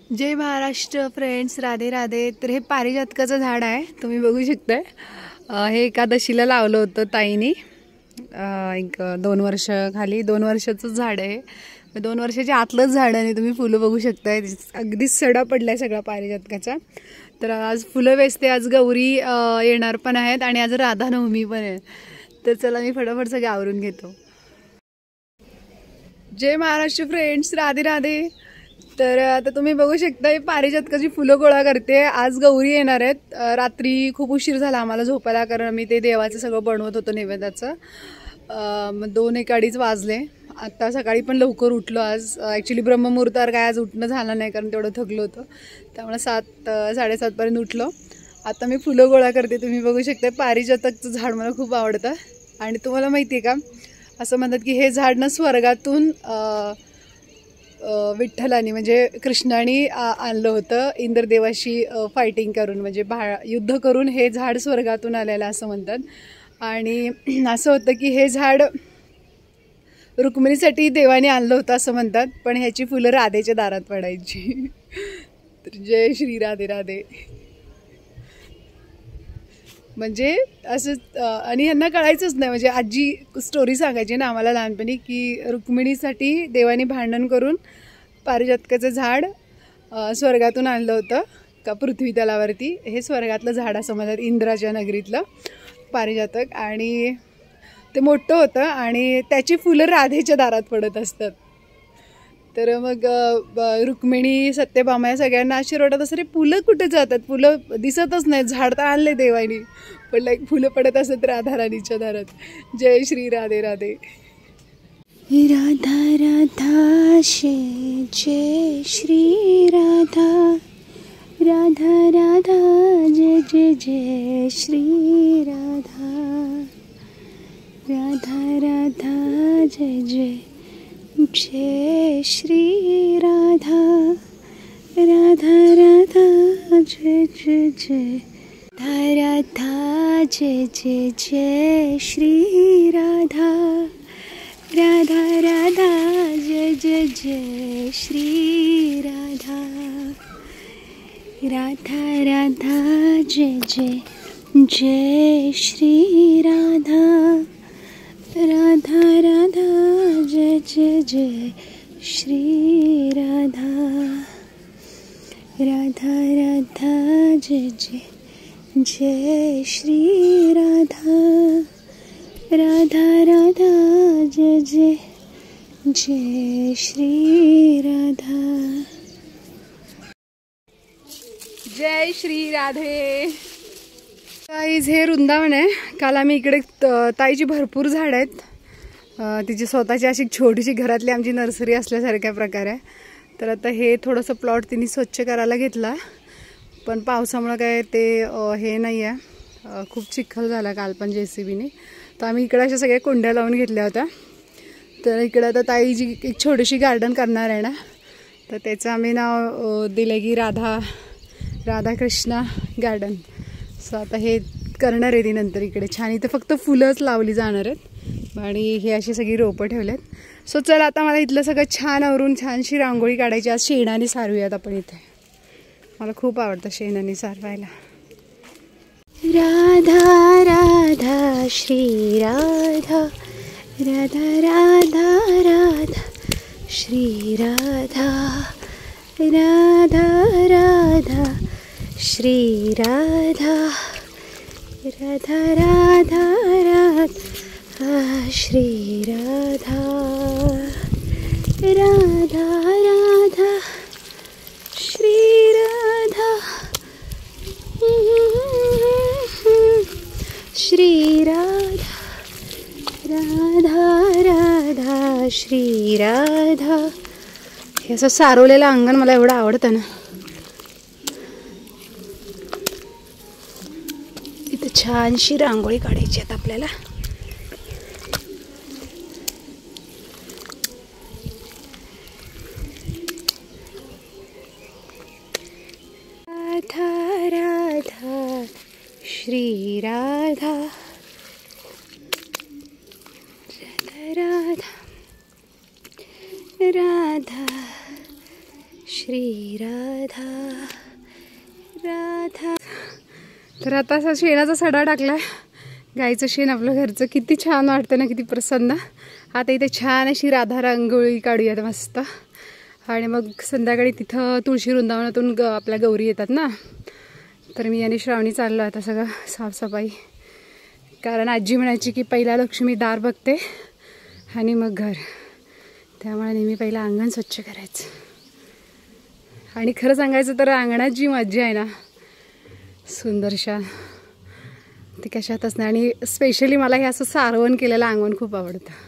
जय Maharashtra friends, Radhe Radhe. तर हे पारिजातकाचं झाड आहे, तुम्ही बघू शकताय. हे एकादशीला लावलं होतं ताईनी. एक 2 वर्ष खाली 2 वर्षाचं झाड आहे. 2 वर्षाच्या आतलंच झाड आहे. तुम्ही फुलं बघू शकताय, अगदीच सडा पडलाय सगळा पारिजातकाचा. तर आज फुलं वेचते. आज गौरी येणार पण आहेत आणि आज राधानवमी पण आहे. तर चला मी फटाफट सगळं आवरून घेतो. जय महाराष्ट्र फ्रेंड्स, राधे राधे. तर आता तुम्ही बघू शकता पारिजातकाची फुलं गोळा करते. आज गौरी येणार आहेत. रात्री खूप उशीर झाला आम्हाला झोपायला, कारण मी ते देवाचं सगळं बनवत होतो नैवेद्याचं. मग 2-1-2:30 वाजले. आता सकाळी पण लवकर उठलो आज. ॲक्च्युली ब्रह्ममुहूर्तावर काय आज उठणं झालं नाही, कारण तेवढं थकलो होतं. त्यामुळे 7-7:30 उठलो. आता मी फुलं गोळा करते. तुम्ही बघू शकता पारिजातकचं झाड मला खूप आवडतं. आणि तुम्हाला माहिती आहे का, असं म्हणतात की हे झाड ना स्वर्गातून विठ्ठलानी म्हणजे कृष्णाने आणलं होतं. इंद्रदेवाशी फायटिंग करून, म्हणजे युद्ध करून हे झाड स्वर्गातून आलेलं असं म्हणतात. आणि असं होतं की हे झाड रुक्मिणीसाठी देवाने आणलं होतं असं म्हणतात, पण ह्याची फुलं राधेच्या दारात पडायची. तर जय श्री राधे राधे. म्हणजे असं आणि ह्यांना कळायचंच नाही. म्हणजे आजी स्टोरी सांगायची ना आम्हाला लहानपणी, की रुक्मिणीसाठी देवाने भांडण करून पारिजातकाचं झाड स्वर्गातून आणलं होतं का पृथ्वी तलावरती. हे स्वर्गातलं झाड असं म्हणतात, इंद्राच्या नगरीतलं पारिजातक. आणि ते मोठं होतं आणि त्याची फुलं राधेच्या दारात पडत असतात. तर मग रुक्मिणी सत्यभामा या सगळ्यांना आशीर्वादात असं, रे फुलं कुठे जातात, फुलं दिसतच नाही, झाड तर आणले देवानी, पण लाईक फुलं पडत असत राधाराणीच्या दारात. जय श्री राधे राधे. राधा राधा जय श्री राधा. राधा राधा जय जय जय श्री राधा. राधा राधा जय जय जय श्री राधा. राधा राधा जय जय जय. राधा जय जय जय श्री राधा. राधा राधा जय जय जय श्री राधा. राधा राधा जय जय जय श्री राधा. राधा राधा जय जय जय श्री राधा. राधा राधा जय जय जय श्री राधा. राधा राधा जय जय जय श्री राधा. जय श्री राधे. ताईज हे वृंदावन आहे. काल आम्ही इकडे ताईची भरपूर झाड आहेत. तिची स्वतःची अशी छोटीशी घरातली आमची नर्सरी असल्यासारख्या प्रकारे. तर आता हे थोडंसं प्लॉट तिने स्वच्छ करायला घेतला, पण पावसामुळे काय ते हे नाही आहे. खूप चिखल झाला काल पण JCBने. तर आम्ही इकडे अशा सगळ्या कुंड्या लावून घेतल्या होत्या. तर इकडे आता ताईची एक छोटीशी गार्डन करणार आहे ना, तर त्याचं आम्ही नाव दिलं की राधाकृष्णा गार्डन. सो आता हे करणार आहे ती नंतर इकडे छान. इथं फक्त फुलंच लावली जाणार आहेत आणि हे अशी सगळी रोपं ठेवलेत. सो चला आता मला इथलं सगळं छान आवरून छानशी रांगोळी काढायची. आज शेणाने सारवूयात आपण इथे. मला खूप आवडतं शेणाने सारवायला. राधा राधा श्री राधा. राधा राधा राधा श्री राधा. राधा राधा श्री राधा. राधा राधा राधा श्री राधा. राधा राधा श्री राधा. श्री राधा. राधा राधा श्री राधा. हे असं सारवलेलं अंगण मला एवढं आवडतं ना. इथं छानशी रांगोळी काढायची आहेत आपल्याला. राधा राधा श्री राधा. राधा राधा राधा श्री राधा राधा. तर आता असा शेणाचा सडा टाकलाय. गाईचं शेण आपलं घरचं किती छान वाटतं ना, किती प्रसन्न. आता इथे छान अशी राधा रांगोळी काढूयात मस्त. आणि मग संध्याकाळी तिथं तुळशी वृंदावनातून आपल्या गौरी येतात ना, तर मी आणि श्रावणी चाललो आता सगळं साफसफाई. कारण आजी म्हणायची की पहिला लक्ष्मी दार बघते आणि मग घर, त्यामुळे नेहमी पहिला अंगण स्वच्छ करायचं. आणि खरं सांगायचं तर अंगणात जी मज्जा आहे ना सुंदरशा, ती कशातच नाही. आणि स्पेशली मला हे असं सारवण केलेलं अंगण खूप आवडतं.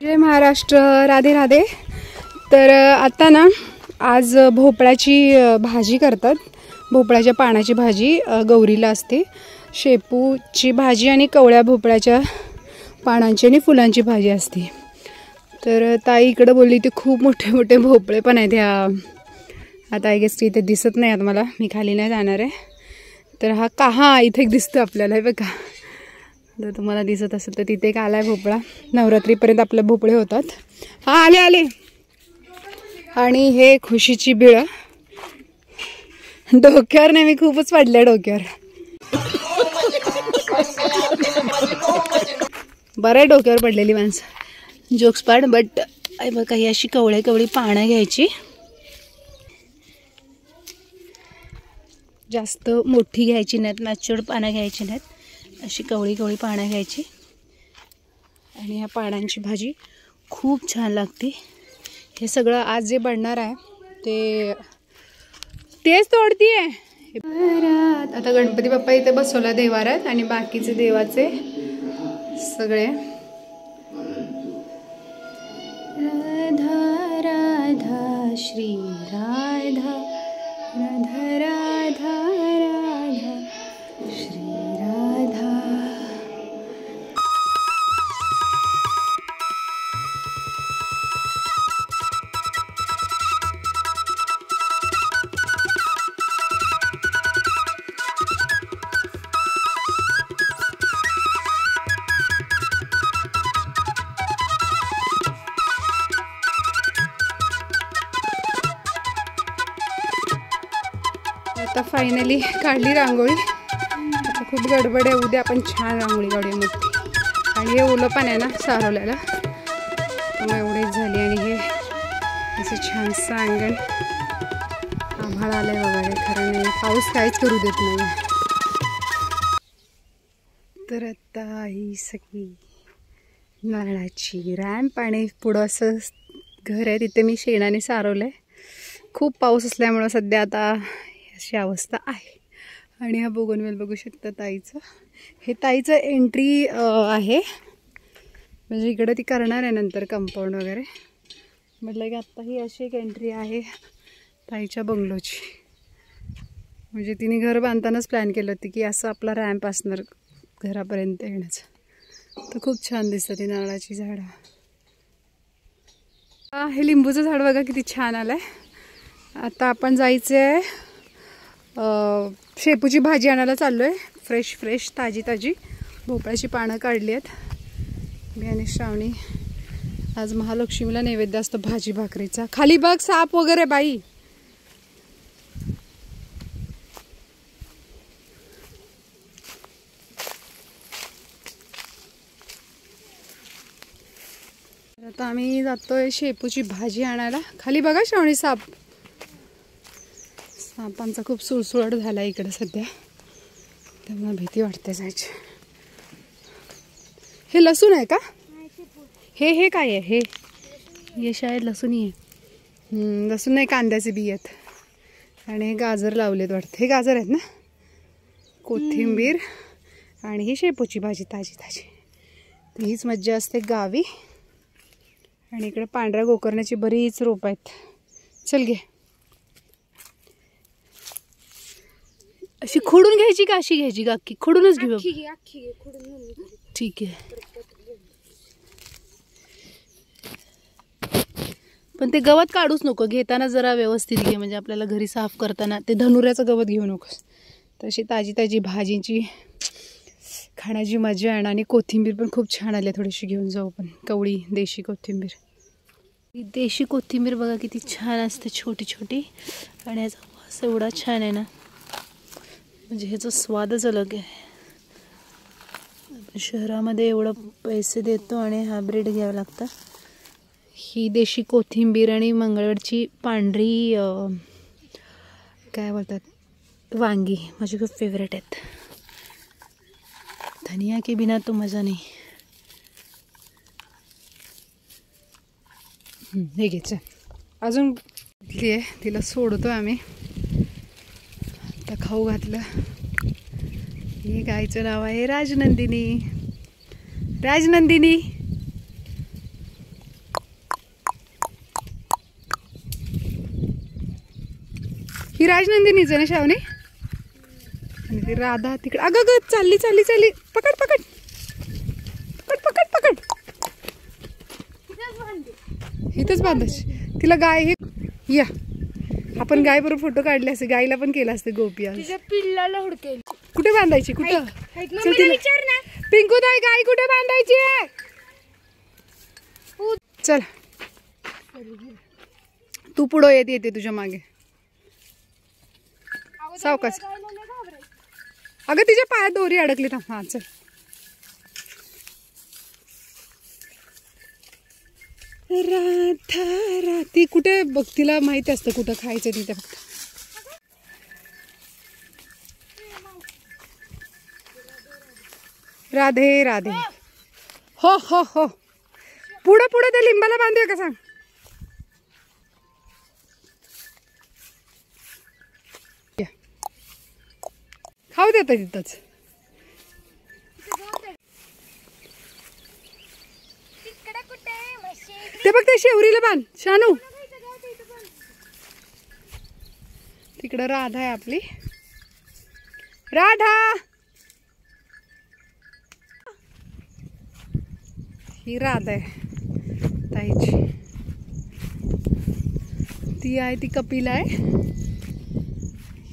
जय महाराष्ट्र, राधे राधे. तर आता ना आज भोपळ्याची भाजी करतात. भोपळ्याच्या पानाची भाजी गौरीला असते. शेपूची भाजी आणि कवळ्या भोपळ्याच्या पानांची आणि फुलांची भाजी असते. तर ताई इकडं बोलली ते खूप मोठे मोठे भोपळे पण आहेत ह्या. आता आय गेस इथे दिसत नाही आहेत मला, मी खाली नाही जाणार आहे. तर हा का इथे दिसतं आपल्याला, हे बघा. जर तुम्हाला दिसत असेल तर तिथे एक आलाय भोपळा. नवरात्रीपर्यंत आपले भोपळे होतात. हा आले आले. आणि हे खुशीची बिळं. डोक्यावर नाही, मी खूपच पडले डोक्यावर. बरं आहे डोक्यावर पडलेली माणसं, जोक्स पाड. बट बघा ही अशी कवळी कवळी पानं घ्यायची, जास्त मोठी घ्यायची नाहीत, नाचूड पानं घ्यायची नाहीत, अशी कवळी कवळी पानं घ्यायची. आणि ह्या पानांची भाजी खूप छान लागते. हे सगळं आज जे बनणार आहे तेच तोडतीये. आता गणपती बाप्पा इथे बसवला देवारात आणि बाकीचे देवाचे सगळे. राधा राधा श्री राधा राधा राधा राधा श्री राधा. आता फायनली काढली रांगोळी. आता खूप गडबड आहे, उद्या आपण छान रांगोळी काढूया मोठी. आणि हे ओलं पण आहे ना सारवल्याला, त्यामुळे एवढीच झाली. आणि हे असं छानसं अंगण. आभाळ आलंय बघा, रे खरं नाही, पाऊस काहीच करू देत नाही. तर आता ही सगळी नारळाची रॅम्प आणि पुढं असं घर आहे, तिथे मी शेणाने सारवलं आहे. खूप पाऊस असल्यामुळं सध्या आता अशी अवस्था आहे. आणि हा बोगनवेल बघू शकता ताईचं. हे ताईचं एंट्री आहे, म्हणजे इकडं ती करणार आहे नंतर कंपाऊंड वगैरे. म्हटलं की आत्ता ही अशी एक एंट्री आहे ताईच्या बंगलोची. म्हणजे तिने घर बांधतानाच प्लॅन केलं होती की असं आपला रॅम्प असणार घरापर्यंत येण्याचं. तर खूप छान दिसतं ती नारळाची झाडं. हे लिंबूचं झाड बघा किती छान आलं आहे. आता आपण जायचं आहे, शेपूची भाजी आणायला चाललो आहे. फ्रेश फ्रेश ताजी ताजी भोपळ्याची पानं काढली आहेत. मी आणि श्रावणी आज महालक्ष्मीला नैवेद्य असतो भाजी भाकरीचा. खाली बघ साप वगैरे बाई. आता आम्ही जातोय शेपूची भाजी आणायला. खाली बघा श्रावणी साप. सापांचा खूप सुळसुळाट झाला इकडे सध्या, त्यामुळे भीती वाटते जायची. हे लसूण आहे का? हे काय आहे? हे शायद लसूण आहे. लसूण नाही, कांद्याचे बी आहेत. आणि हे गाजर लावलेत वाटतं. हे गाजर आहेत ना. कोथिंबीर आणि ही शेपूची भाजी ताजी ताजी. हीच मज्जा असते गावी. आणि इकडे पांढऱ्या गोकर्णाची बरीच रोप आहेत. चल घे. अशी खोडून घ्यायची का अशी घ्यायची का अख्खी? खोडूनच घेऊ. ठीक आहे. पण ते गवत काढूच नको, घेताना जरा व्यवस्थित घे, म्हणजे आपल्याला घरी साफ करताना ते धनुऱ्याचं गवत घेऊ नकोस. तशी ताजी ताजी भाजीची खाण्याची मजा आहे. आणि कोथिंबीर पण खूप छान आली, थोडीशी घेऊन जाऊ पण. कवळी देशी कोथिंबीर. ही देशी कोथिंबीर बघा किती छान असते, छोटी छोटी. आणि याचा वास एवढा छान आहे ना, म्हणजे ह्याचा स्वादच अलग आहे. शहरामध्ये एवढं पैसे देतो आणि हायब्रिड घ्यावं लागतं. ही देशी कोथिंबीर आणि मंगळवेरची पांढरी काय बोलतात वांगी माझी खूप फेवरेट आहेत. धनिया के बिना तो मजा नाही. हे घ्यायचं अजून आहे, तिला सोडतो आम्ही. आता खाऊ घातलं. हे गायचं नाव आहे राजनंदिनी. राजनंदिनी ही राजनंदिनीच ना शावणी. आणि ती राधा तिकडे. अगं ग चालली चालली चालली. पकड पकड पकड पकड पकड. इथंच बांधायची तिला गाय. हे या आपण गाय बरोबर फोटो काढले असते, गायला पण केला असते गोपी. पिल्लाला हुडकेल. कुठे बांधायची? कुठं? पिंकू ताई गाय कुठे बांधायची आहे? चल तू पुढं येते तुझ्या मागे. सावकाश. अगं तिच्या पायात दोरी अडकली. थांब. हा चल. राधा ती कुठे बघ, तिला माहिती असतं कुठं खायचं तिथे. फक्त राधे राधे. हो हो हो. पुढं पुढं ते लिंबाला बांधूया का सांग. खाऊ देता तिथंच. ते बघ ते शेवरीला बांध शानू. तिकडं राधा आहे आपली. राधा ही राधा आहे ताईची. ती आहे ती कपिला आहे.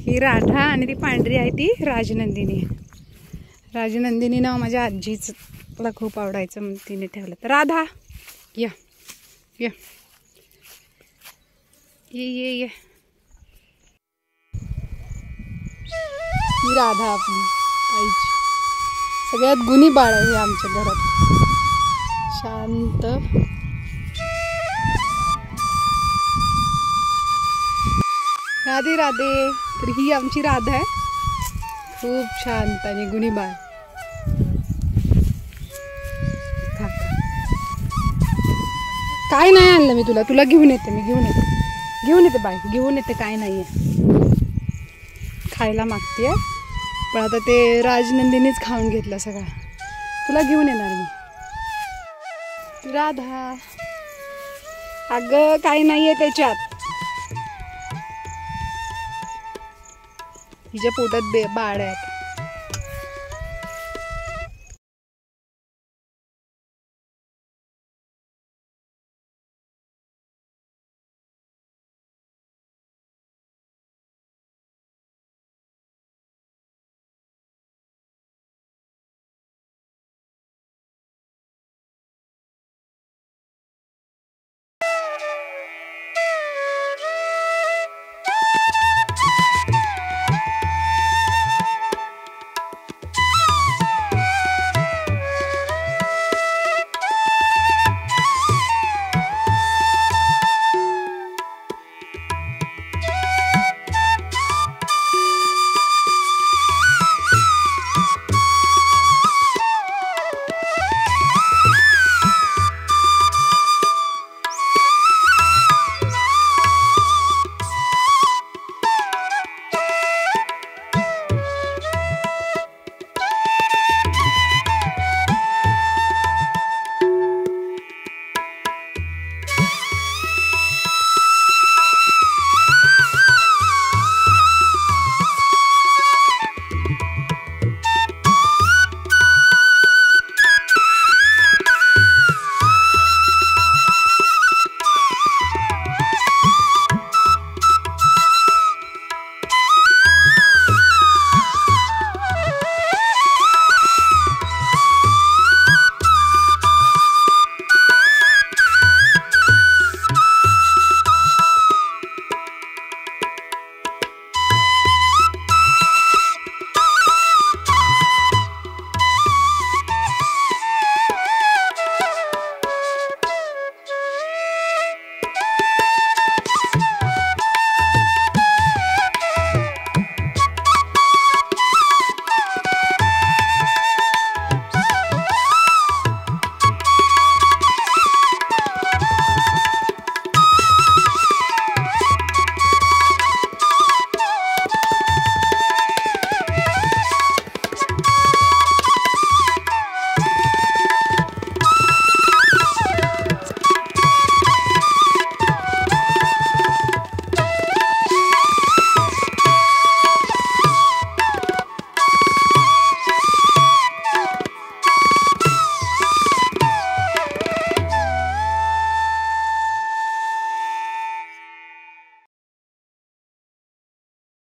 ही राधा आणि ती पांढरी आहे ती राजनंदिनी. राजनंदिनी नाव माझ्या आजीला खूप आवडायचं म्हणून तिने ठेवलं. तर राधा या या ये ये. ही राधा आपली ताईची. सगळ्यात गुणी बाळ आहे हे आमच्या घरात. शांत. राधे राधे. तर ही आमची राधा आहे, खूप शांत आणि गुणी बाळ. काय नाही आणलं मी तुला. तुला घेऊन येते मी. घेऊन येते बाय. घेऊन येते. काय नाही आहे. खायला मागते पण आता ते राजनंदिनीच खाऊन घेतलं सगळं. तुला घेऊन येणार मी. राधा अगं काही नाहीये त्याच्यात. हिच्या पोटात बाळ आहेत.